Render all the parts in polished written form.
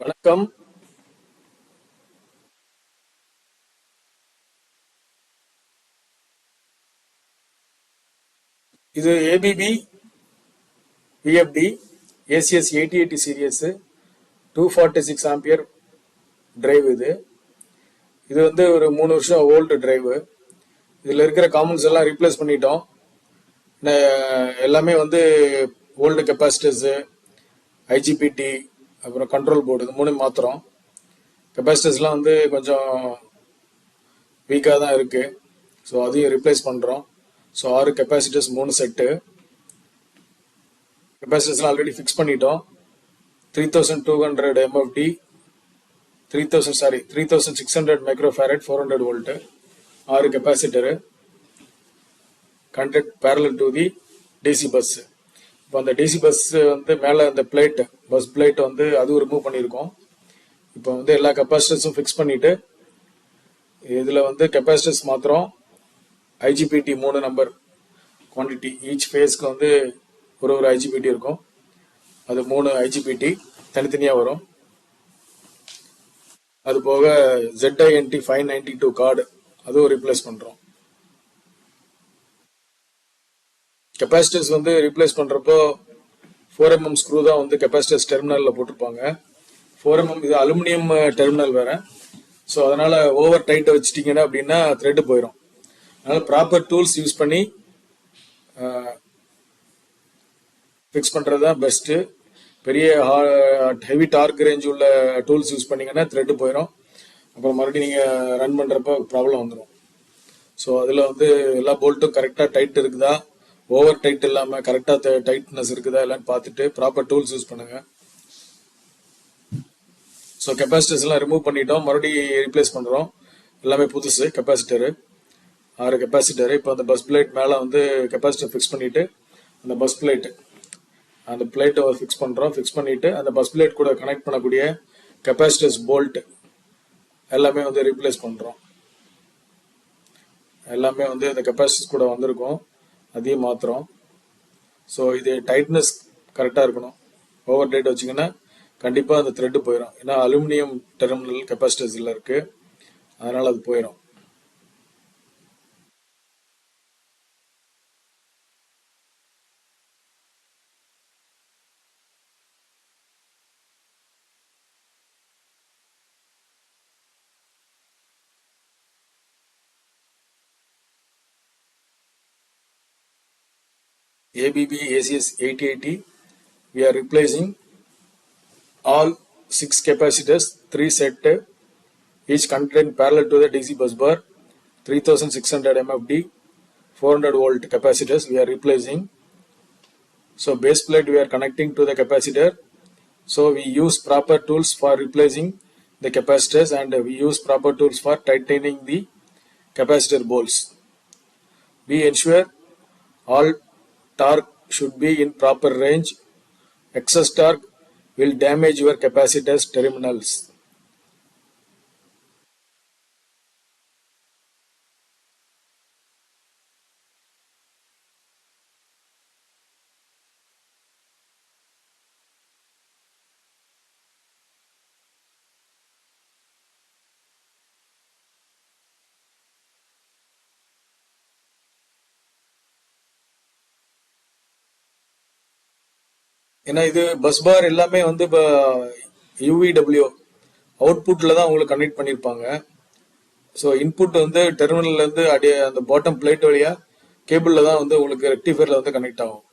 வணக்கம். இது ABB VFD ACS 8080 series 246 ampere drive. இது இது வந்து ஒரு 3 வருஷம் ஓல்டு டிரைவு. இதில் இருக்கிற காமன்ஸ் எல்லாம் ரீப்ளேஸ் பண்ணிட்டோம். எல்லாமே வந்து ஓல்டு கெப்பாசிட்டர்ஸு, ஐஜிபிடி, அப்புறம் கண்ட்ரோல் போர்டு, இது மூணு மாத்திரம். கெப்பாசிட்டர்ஸ்லாம் வந்து கொஞ்சம் வீக்காக தான் இருக்குது. ஸோ அதையும் ரீப்ளேஸ் பண்ணுறோம். So 6 capacitors 3 set. கெப்பாசிட்டர்ஸ்லாம் ஆல்ரெடி ஃபிக்ஸ் பண்ணிட்டோம். 3200 MFD, 3600 microfarad, 400 volt, 6 capacitor connected parallel to the DC bus. இப்போ அந்த டிசி பஸ் வந்து மேலே அந்த பிளேட், பஸ் பிளேட் வந்து அதுவும் ரிமூவ் பண்ணியிருக்கோம். இப்போ வந்து எல்லா கெப்பாசிட்டர்ஸும் ஃபிக்ஸ் பண்ணிட்டு இதில் வந்து கெப்பாசிட்டர்ஸ் மாத்திரம் ஐஜிபிடி 3 நம்பர் குவான்டிட்டி, ஈச் ஃபேஸ்க்கு வந்து ஒரு ஐஜிபிடி இருக்கும். அது 3 ஐஜிபிடி தனித்தனியாக வரும். அது போக ZINT 592 கார்டு அதுவும் ரீப்ளேஸ் பண்ணுறோம். கெப்பாசிட்டர்ஸ் வந்து ரீப்ளேஸ் பண்ணுறப்போ 4mm ஸ்க்ரூ தான் வந்து கெப்பாசிட்டர்ஸ் டெர்மினலில் போட்டிருப்பாங்க. 4mm இது அலுமினியம் டெர்மினல் வேற. ஸோ அதனால ஓவர் டைட்டை வச்சுட்டிங்கன்னா அப்படின்னா த்ரெட்டு போயிடும். அதனால ப்ராப்பர் டூல்ஸ் யூஸ் பண்ணி ஃபிக்ஸ் பண்ணுறது தான் பெஸ்ட்டு. பெரிய ஹெவி டார்க் ரேஞ்ச் உள்ள டூல்ஸ் யூஸ் பண்ணிங்கன்னா த்ரெட்டு போயிடும். அப்புறம் மறுபடியும் நீங்கள் ரன் பண்ணுறப்போ ப்ராப்ளம் வந்துடும். ஸோ அதில் வந்து எல்லா போல்ட்டும் கரெக்டாக டைட் இருக்குதா, ஓவர் டைட் இல்லாமல் கரெக்டாக டைட்னஸ் இருக்குதா இல்லைன்னு பார்த்துட்டு ப்ராப்பர் டூல்ஸ் யூஸ் பண்ணுங்கள். ஸோ கெப்பாசிட்டர்ஸ் எல்லாம் ரிமூவ் பண்ணிட்டோம், மறுபடியும் ரீப்ளேஸ் பண்ணுறோம். எல்லாமே புதுசு கெப்பாசிட்டரு, 6 கெப்பாசிட்டரு. இப்போ அந்த பஸ் பிளேட் மேலே வந்து கெப்பாசிட்டர் ஃபிக்ஸ் பண்ணிவிட்டு அந்த பஸ் பிளேட்டு ஃபிக்ஸ் பண்ணுறோம். ஃபிக்ஸ் பண்ணிவிட்டு அந்த பஸ் பிளேட் கூட கனெக்ட் பண்ணக்கூடிய கெப்பாசிட்டர்ஸ் போல்ட் எல்லாமே வந்து ரீப்ளேஸ் பண்ணுறோம். எல்லாமே வந்து அந்த கெப்பாசிட்டர்ஸ் கூட வந்திருக்கும், அதையும் மாற்றுறோம். ஸோ இது டைட்னஸ் கரெக்டாக இருக்கணும். ஓவர் டைட் வச்சிங்கன்னா கண்டிப்பாக அந்த த்ரெட்டு போயிடும். ஏன்னா அலுமினியம் டெர்மினல் கெப்பாசிட்டர்ஸில் இருக்குது, அதனால் அது போயிடும். ABB ACS 8080, we are replacing all 6 capacitors, 3 set, each connected parallel to the DC bus bar, 3600 MFD, 400 volt capacitors we are replacing. So base plate we are connecting to the capacitor. So we use proper tools for replacing the capacitors and we use proper tools for tightening the capacitor bolts. We ensure all torque should be in proper range. Excess torque will damage your capacitor's terminals. ஏன்னா இது bus bar எல்லாமே வந்து இப்போ UVW அவுட்புட்டில் தான் உங்களுக்கு connect பண்ணியிருப்பாங்க. So input வந்து டெர்மினல்லேருந்து அப்படியே அந்த பாட்டம் பிளேட் வழியாக கேபிளில் தான் வந்து உங்களுக்கு ரெக்டிஃபயரில் வந்து கனெக்ட் ஆகும்.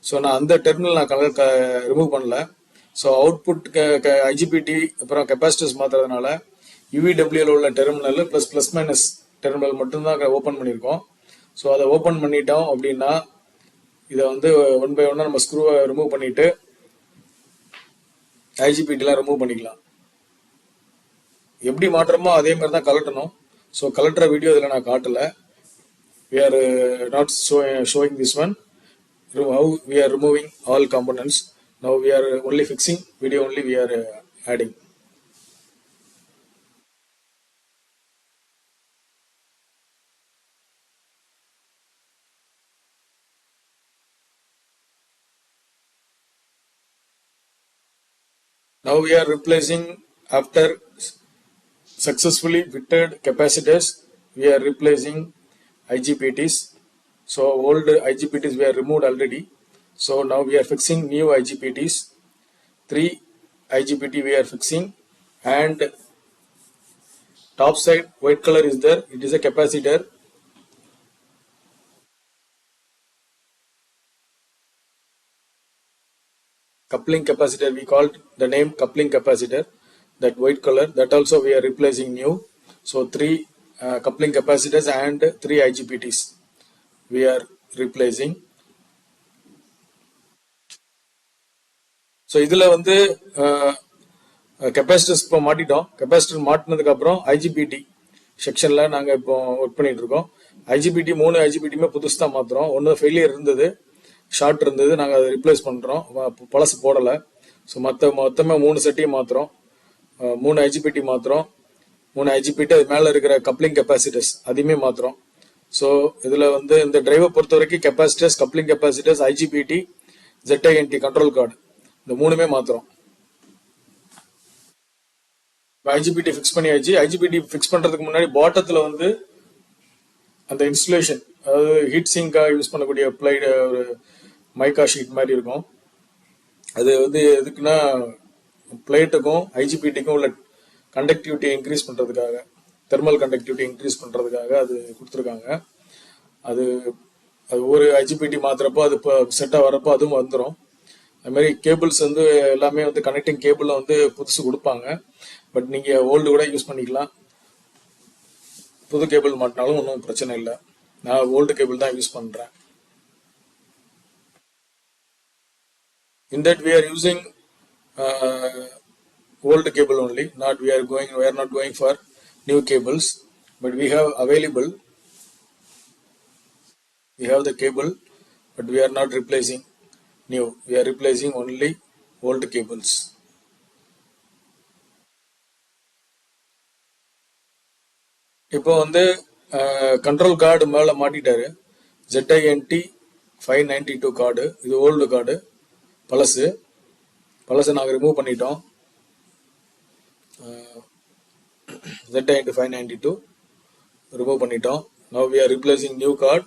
ஸோ நான் அந்த டெர்மினல் நான் ரிமூவ் பண்ணல. ஸோ அவுட்புட் ஐஜிபிடி அப்புறம் கெப்பாசிட்டர்ஸ் மாற்றுறதுனால யூவிடபிள்யூவில் உள்ள டெர்மினல் ப்ளஸ் மைனஸ் டெர்மினல் மட்டும்தான் ஓப்பன் பண்ணியிருக்கோம். ஸோ அதை ஓப்பன் பண்ணிட்டோம் அப்படின்னா இதை வந்து 1 by 1 நம்ம ஸ்க்ரூவை ரிமூவ் பண்ணிட்டு ஐஜிபிடிலாம் ரிமூவ் பண்ணிக்கலாம். எப்படி மாற்றமோ அதே மாதிரி தான் கலட்டணும். ஸோ கலட்டுற வீடியோ இதில் நான் காட்டலை. We are not showing this one, how we are removing all components. Now we are only fixing video, only we are adding. Now we are replacing after successfully fitted capacitors, we are replacing IGBTs. So old IGBTs we are removed already. So now we are fixing new IGBTs. 3 IGBT we are fixing, and top side white color is there. It is a capacitor. Coupling capacitor, we called the name coupling capacitor. That white color, that also we are replacing new. So 3 coupling capacitors and 3 IGBTs we are replacing. So இதில் வந்து capacitors இப்போ மாட்டிட்டோம். Capacitor மாட்டினதுக்கு அப்புறம் IGBT செக்ஷனில் நாங்கள் இப்போ work பண்ணிட்டு இருக்கோம். IGBT 3 ஐஜிபிடியுமே புதுசு தான் மாற்றுறோம். ஒன்று ஃபெயிலியர் இருந்தது, ஷார்ட் இருந்தது, நாங்கள் அதை ரிப்ளேஸ் பண்ணுறோம், பழசு போடலை. ஸோ மொத்தமாக 3 செட்டையும் மாற்றுறோம். 3 ஐஜிபிடி மாற்றுறோம். 3 ஐஜிபிடி அது மேலே இருக்கிற கப்ளிங் கெப்பாசிட்டர்ஸ் அதையுமே மாற்றுறோம். ஸோ இதில் வந்து இந்த டிரைவை பொறுத்த வரைக்கும் capacitors, coupling capacitors, IGBT, ZINT control card, இந்த 3மே மாற்றுறோம். ஐஜிபிடி ஃபிக்ஸ் பண்ணியாச்சு. ஐஜிபிடி ஃபிக்ஸ் பண்ணுறதுக்கு முன்னாடி பாட்டத்தில் வந்து அந்த இன்சுலேஷன், அதாவது ஹீட் சிங்காக யூஸ் பண்ணக்கூடிய பிளைடு ஒரு மைக்கா ஷீட் மாதிரி இருக்கும். அது வந்து எதுக்குன்னா பிளேட்டுக்கும் ஐஜிபிடிக்கும் உள்ள கண்டக்டிவிட்டி இன்க்ரீஸ் பண்ணுறதுக்காக, தெர்மல் கண்டக்டிவிட்டி இன்க்ரீஸ் பண்ணுறதுக்காக அது கொடுத்துருக்காங்க. அது அது ஒரு ஐஜிபிடி மாத்திரப்போ அது இப்போ செட்டாக வரப்போ அதுவும் வந்துடும். அது மாதிரி கேபிள்ஸ் வந்து எல்லாமே வந்து கனெக்டிங் கேபிளில் வந்து புதுசு கொடுப்பாங்க. பட் நீங்கள் ஓல்டு கூட யூஸ் பண்ணிக்கலாம். புது கேபிள் மாட்டினாலும் ஒன்றும் பிரச்சனை இல்லை. நான் ஓல்டு கேபிள் தான் யூஸ் பண்ணுறேன். In that we are using old cable only. We are not going for new cables, but we have available. We have the cable, but we are not replacing new. We are replacing only old cables. இப்போ வந்து control card மேலே மாட்டிட்டாரு. ZINT 592 card, இது old card, பழசு நாங்கள் remove பண்ணிட்டோம். ZINT 592 remove பண்ணிட்டோம். Now we are replacing new card.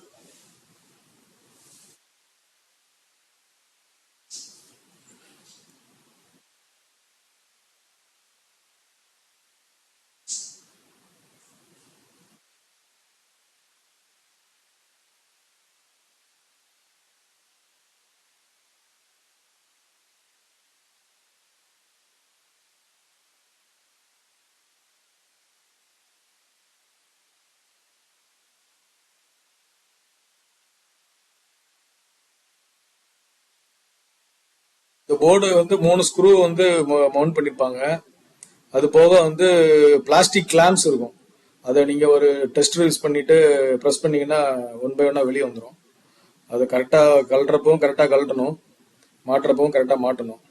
இந்த board வந்து 3 ஸ்க்ரூ வந்து மவுண்ட் பண்ணிருப்பாங்க. அது போக வந்து பிளாஸ்டிக் கிளாம்ப்ஸ் இருக்கும். அதை நீங்க ஒரு டெஸ்ட் யூஸ் பண்ணிட்டு ப்ரெஸ் பண்ணீங்கன்னா 1 by 1 வெளியே வந்துடும். அது கரெக்டா கழட்டுறப்பவும் கரெக்டா கழட்டணும், மாட்டுறப்பவும் கரெக்டா மாட்டணும்.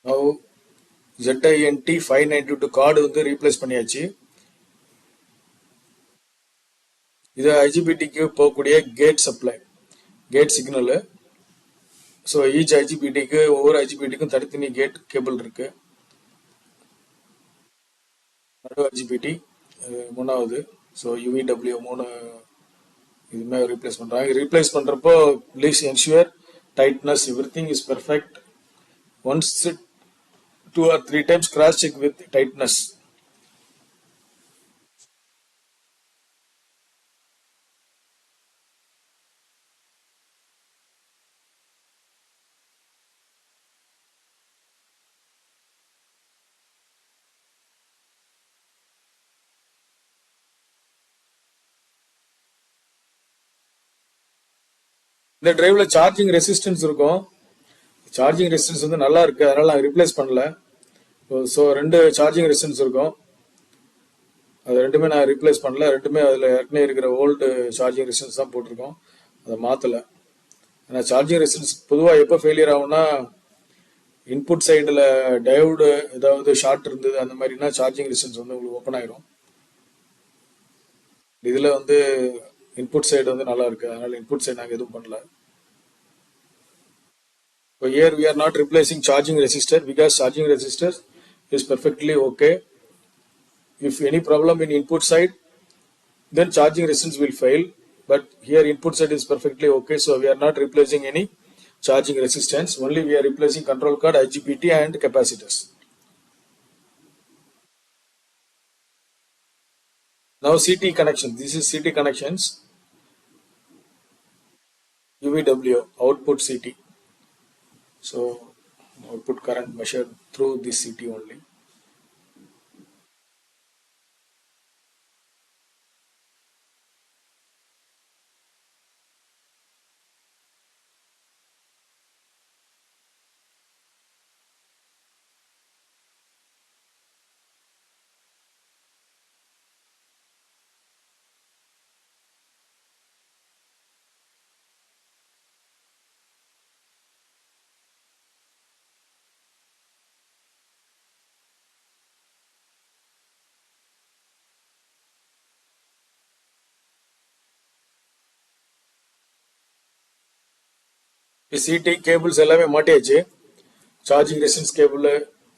Now ZINT 592 கார்டு வந்து ரீப்ளேஸ் பண்ணியாச்சு. இது ஐஜிபிடிக்கு போகக்கூடிய gate supply, gate signal. So each ஐஜிபிடிக்கு, ஒவ்வொரு ஐஜிபிடிக்கும் தனித்தனி கேட் கேபிள் இருக்கு. நடு ஐஜிபிடி 3வது. ஸோ UVW 3 இதுமே ரீப்ளேஸ் பண்றாங்க. ரீப்ளேஸ் பண்றப்போ please ensure tightness, everything is perfect. Once 2 or 3 times cross check with tightness. இந்த டிரைவ்ல சார்ஜிங் ரெசிஸ்டன்ஸ் இருக்கும். சார்ஜிங் ரெசிஸ்டன்ஸ் வந்து நல்லா இருக்கு, அதனால நான் ரிப்ளேஸ் பண்ணல. ஸோ 2 சார்ஜிங் ரெசிஸ்டன்ஸ் இருக்கும். அது ரெண்டுமே நான் ரிப்ளேஸ் பண்ணல. ரெண்டுமே அதில் ஏற்கனவே இருக்கிற ஓல்டு சார்ஜிங் ரெசிஸ்டன்ஸ் தான் போட்டிருக்கோம், அதை மாற்றலை. ஏன்னா சார்ஜிங் ரெசிஸ்டன்ஸ் பொதுவாக எப்போ ஃபெயிலியர் ஆகும்னா, இன்புட் சைடில் டயோடு ஏதாவது ஷார்ட் இருந்தது அந்த மாதிரினா சார்ஜிங் ரெசிஸ்டன்ஸ் வந்து உங்களுக்கு ஓப்பன் ஆயிரும். இதில் வந்து இன்புட் சைடு வந்து நல்லா இருக்கு, அதனால இன்புட் சைடு நாங்கள் எதுவும் பண்ணல. So here we are not replacing charging resistor because charging resistor is perfectly okay. If any problem in input side, then charging resistance will fail. But here input side is perfectly okay, so we are not replacing any charging resistance. Only we are replacing control card, IGBT and capacitors. Now CT connection. This is CT connections. UVW output CT. So output current measured through this CT only. CT cables எல்லாமே மாட்டியாச்சு. Charging resistance cable,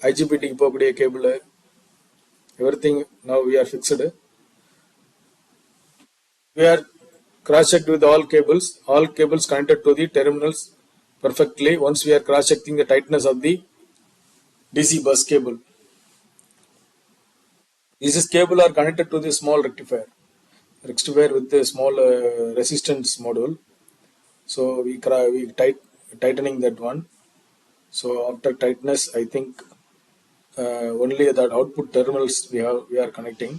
ஐஜிபிடிக்கு போகக்கூடிய cable, everything now we are fixed. We are cross-checked with all cables connected to the terminals perfectly. Once we are cross-checking the tightness of the DC bus cable. These cable are connected to the small rectifier with the small resistance module. So we tightening that one. So after tightness, I think only that output terminals we are connecting,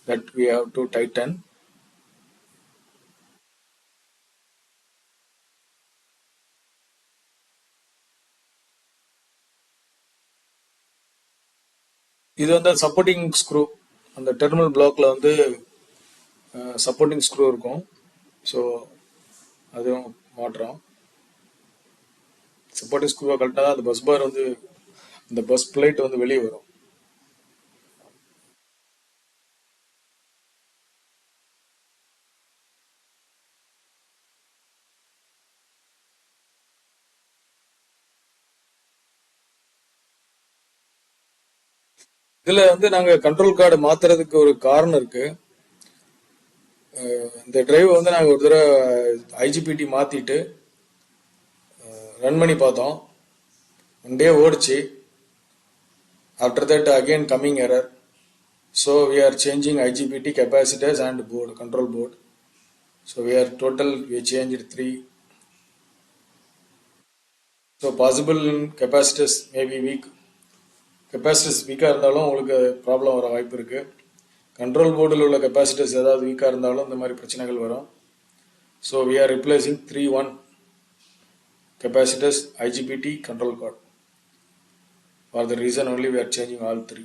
that we have to tighten. இது வந்து supporting screw, அந்த terminal பிளாக்ல வந்து supporting screw இருக்கும். So அதுவும் மாட்டுறோம். Supporting ஸ்க்ரூவை கழட்டா அந்த bus bar வந்து, இந்த பஸ் பிளேட் வந்து வெளியே வரும். இதுல வந்து நாங்க கண்ட்ரோல் கார்டு மாத்துறதுக்கு ஒரு காரணம் இருக்கு. இந்த டிரைவ் வந்து நாங்க ஒரு தடவை ஐஜிபிடி மாத்திட்டு ரன் பண்ணி பார்த்தோம். 1 day ஓடிச்சு. After that again coming error. So we are changing IGBT capacitors and board, control board. So we changed 3. So possible capacitors may be weak. Capacitors வீக்காக இருந்தாலும் உங்களுக்கு ப்ராப்ளம் வர வாய்ப்பு இருக்கு. கண்ட்ரோல் போர்டில் உள்ள கெப்பாசிட்டர்ஸ் ஏதாவது வீக்காக இருந்தாலும் இந்த மாதிரி பிரச்சனைகள் வரும். So we are replacing 3 capacitors, IGBT, control card. For the reason only we are changing all 3.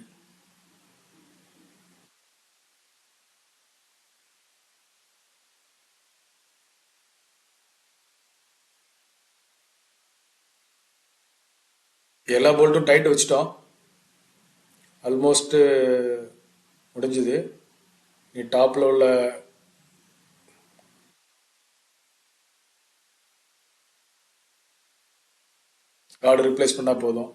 எல்லா போல்ட்டும் டைட் வச்சுட்டோம். ஆல்மோஸ்ட் முடிஞ்சது. நீ டாப்ல உள்ள கார்டு ரிப்ளேஸ் பண்ணா போதும்.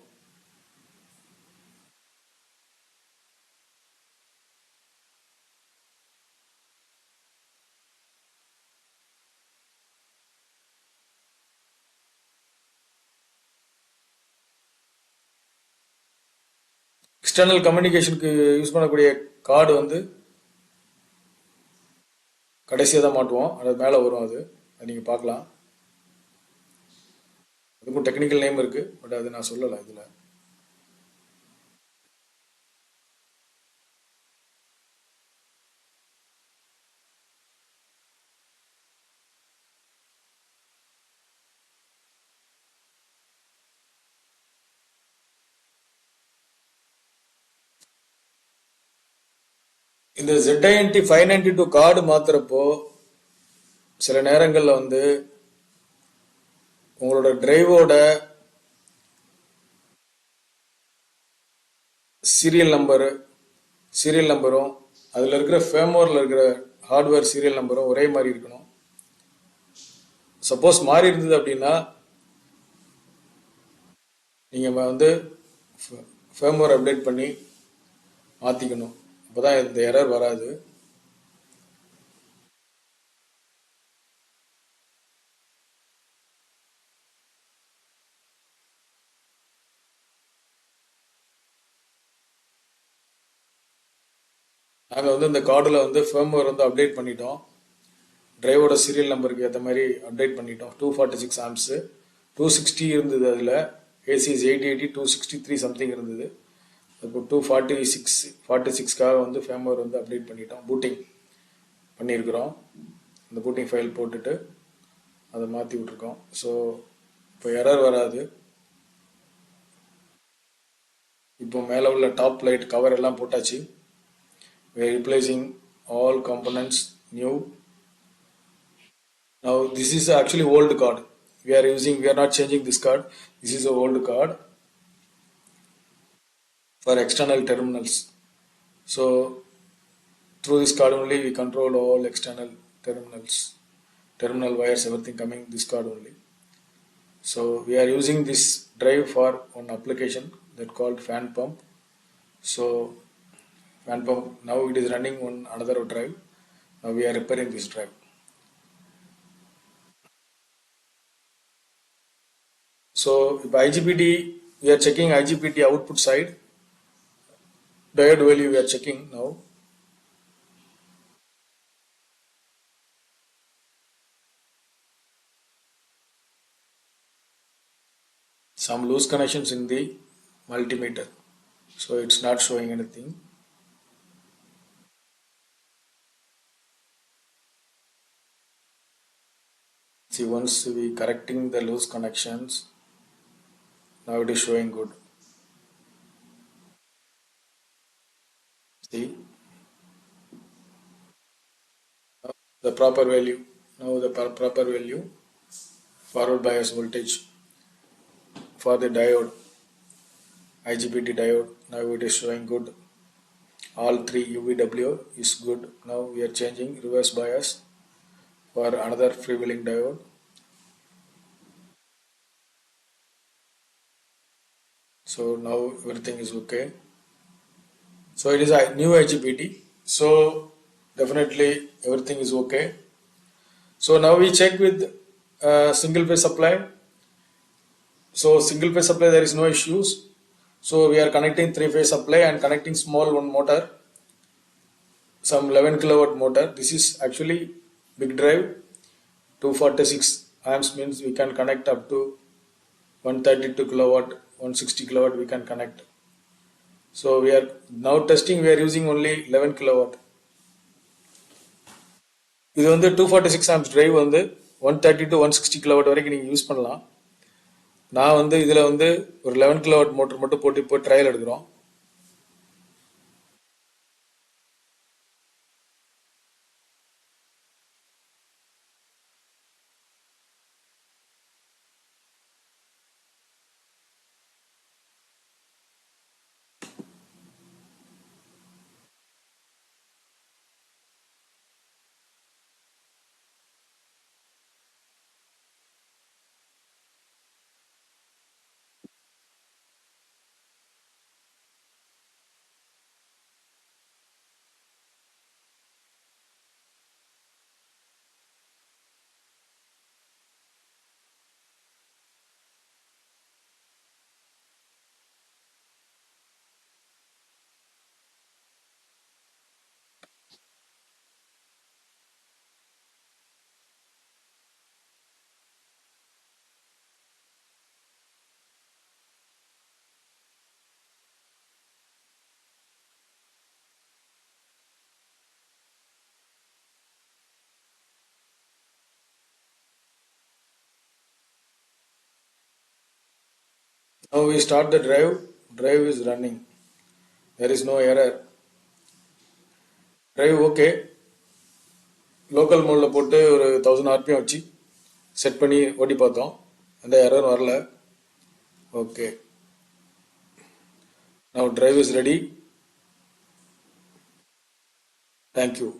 எக்ஸ்டர்னல் கம்யூனிகேஷனுக்கு யூஸ் பண்ணக்கூடிய கார்டு வந்து கடைசியாக தான் மாட்டுவோம். அது மேலே வரும். அது நீங்கள் பார்க்கலாம். அதுக்கும் டெக்னிக்கல் நேம் இருக்கு, பட் அது நான் சொல்லலை இதில். இந்த ZINT 592 கார்டு மாத்துறப்போ சில நேரங்களில் வந்து உங்களோட டிரைவோட சீரியல் நம்பரும் அதில் இருக்கிற ஃபேமோரில் இருக்கிற ஹார்ட்வேர் சீரியல் நம்பரும் ஒரே மாதிரி இருக்கணும். சப்போஸ் மாறி இருந்தது அப்படின்னா நீங்கள் வந்து ஃபேம்வேர் அப்டேட் பண்ணி மாற்றிக்கணும். அப்போ தான் இந்த எரர் வராது. நாங்கள் வந்து இந்த கார்டில் வந்து ஃபேம்வேர் வந்து அப்டேட் பண்ணிட்டோம். டிரைவோட சீரியல் நம்பருக்கு ஏற்ற மாதிரி அப்டேட் பண்ணிட்டோம். 246 ஆம்ஸு 260 இருந்தது. அதில் ஏசிஎஸ் 880 263 சம்திங் இருந்தது. இப்போ 246 வந்து ஃபேம்வேர் வந்து அப்டேட் பண்ணிட்டோம். பூட்டிங் பண்ணியிருக்கிறோம். அந்த பூட்டிங் ஃபைல் போட்டுட்டு அதை மாற்றி விட்ருக்கோம். ஸோ இப்போ எரர் வராது. இப்போ மேலே உள்ள டாப் லைட் கவர் எல்லாம் போட்டாச்சு. We are replacing all components new. Now this is actually old card. We are not changing this card. This is a old card for external terminals. So through this card only we control all external terminals, terminal wires, everything coming this card only. So we are using this drive for one application that called fan pump. So fan pump now it is running on another drive. Now we are repairing this drive. So if IGBT, we are checking IGBT output side. Diode value we are checking now. Some loose connections in the multimeter, so it's not showing anything. See, once we correcting the loose connections, now it is showing good. See, the proper value, now the proper value, forward bias voltage for the diode, IGBT diode, now it is showing good. All three UVW is good. Now we are changing reverse bias for another freewheeling diode. So now everything is okay. So it is a new IGBT. So definitely everything is okay. So now we check with single phase supply. So single phase supply there is no issues. So we are connecting three phase supply and connecting small one motor, some 11 kilowatt motor. This is actually big drive. 246 amps means we can connect up to 132 kilowatt, 160 kilowatt we can connect. So we are now testing, we are using only 11 kilowatt. இது வந்து 246 amps drive வந்து 130 to 160 kilowatt வரைக்கும் நீங்கள் use பண்ணலாம். நான் வந்து இதில் வந்து ஒரு 11 kilowatt மோட்டர் மட்டும் போட்டு இப்போ ட்ரையல் எடுக்கிறோம். Now we start the drive is running. There is no error. Drive okay. Local மோடில் போட்டு ஒரு 1000 RPM வச்சு செட் பண்ணி ஓட்டி பார்த்தோம். அந்த எரர் வரல. Okay. Now drive is ready. Thank you.